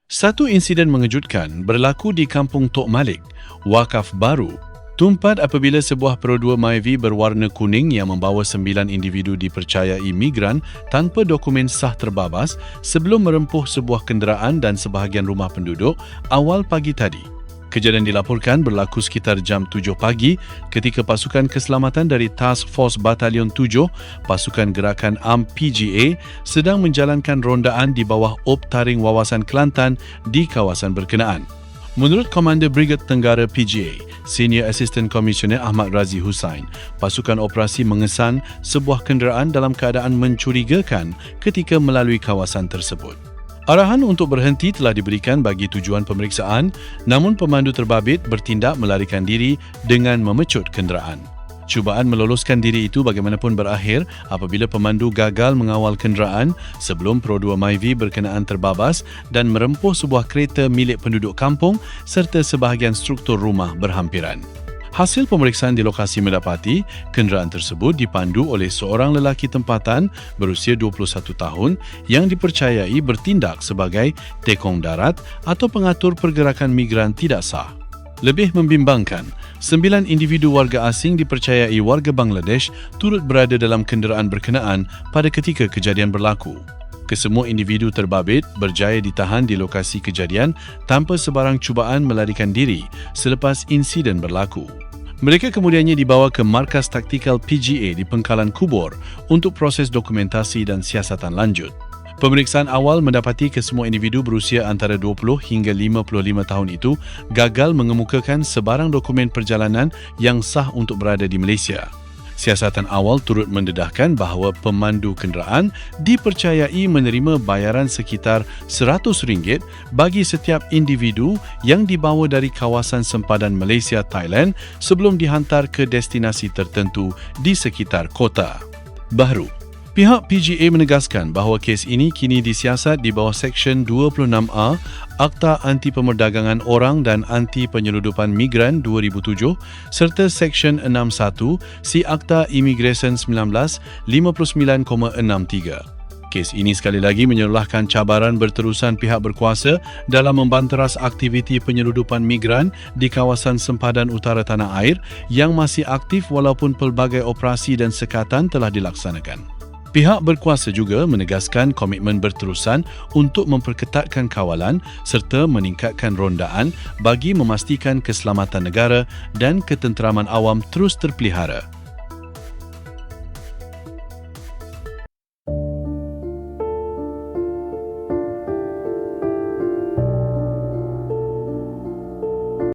Satu insiden mengejutkan berlaku di Kampung Tok Malik, Wakaf Baru, Tumpat apabila sebuah Pro 2 Myvi berwarna kuning yang membawa 9 individu dipercayai migran tanpa dokumen sah terbabas sebelum merempuh sebuah kenderaan dan sebahagian rumah penduduk awal pagi tadi. Kejadian dilaporkan berlaku sekitar jam 7 pagi ketika pasukan keselamatan dari Task Force Batalion 7, pasukan gerakan ARM PGA sedang menjalankan rondaan di bawah Op Taring Wawasan Kelantan di kawasan berkenaan. Menurut Komander Brigade Tenggara PGA, Senior Assistant Commissioner Ahmad Razi Hussain, pasukan operasi mengesan sebuah kenderaan dalam keadaan mencurigakan ketika melalui kawasan tersebut. Arahan untuk berhenti telah diberikan bagi tujuan pemeriksaan, namun pemandu terbabit bertindak melarikan diri dengan memecut kenderaan. Cubaan meloloskan diri itu bagaimanapun berakhir apabila pemandu gagal mengawal kenderaan sebelum Pro 2 Myvi berkenaan terbabas dan merempuh sebuah kereta milik penduduk kampung serta sebahagian struktur rumah berhampiran. Hasil pemeriksaan di lokasi mendapati kenderaan tersebut dipandu oleh seorang lelaki tempatan berusia 21 tahun yang dipercayai bertindak sebagai tekong darat atau pengatur pergerakan migran tidak sah. Lebih membimbangkan, 9 individu warga asing dipercayai warga Bangladesh turut berada dalam kenderaan berkenaan pada ketika kejadian berlaku. Kesemua individu terbabit berjaya ditahan di lokasi kejadian tanpa sebarang cubaan melarikan diri selepas insiden berlaku. Mereka kemudiannya dibawa ke Markas Taktikal PGA di Pengkalan Kubor untuk proses dokumentasi dan siasatan lanjut. Pemeriksaan awal mendapati kesemua individu berusia antara 20 hingga 55 tahun itu gagal mengemukakan sebarang dokumen perjalanan yang sah untuk berada di Malaysia. Siasatan awal turut mendedahkan bahawa pemandu kenderaan dipercayai menerima bayaran sekitar RM100 bagi setiap individu yang dibawa dari kawasan sempadan Malaysia, Thailand sebelum dihantar ke destinasi tertentu di sekitar kota baru. Pihak PGA menegaskan bahawa kes ini kini disiasat di bawah Seksyen 26A Akta Anti Pemerdagangan Orang dan Anti Penyeludupan Migran 2007 serta Seksyen 61 Si Akta Imigresen 1959,63. Kes ini sekali lagi menyerlahkan cabaran berterusan pihak berkuasa dalam membanteras aktiviti penyeludupan migran di kawasan sempadan utara tanah air yang masih aktif walaupun pelbagai operasi dan sekatan telah dilaksanakan. Pihak berkuasa juga menegaskan komitmen berterusan untuk memperketatkan kawalan serta meningkatkan rondaan bagi memastikan keselamatan negara dan ketenteraman awam terus terpelihara.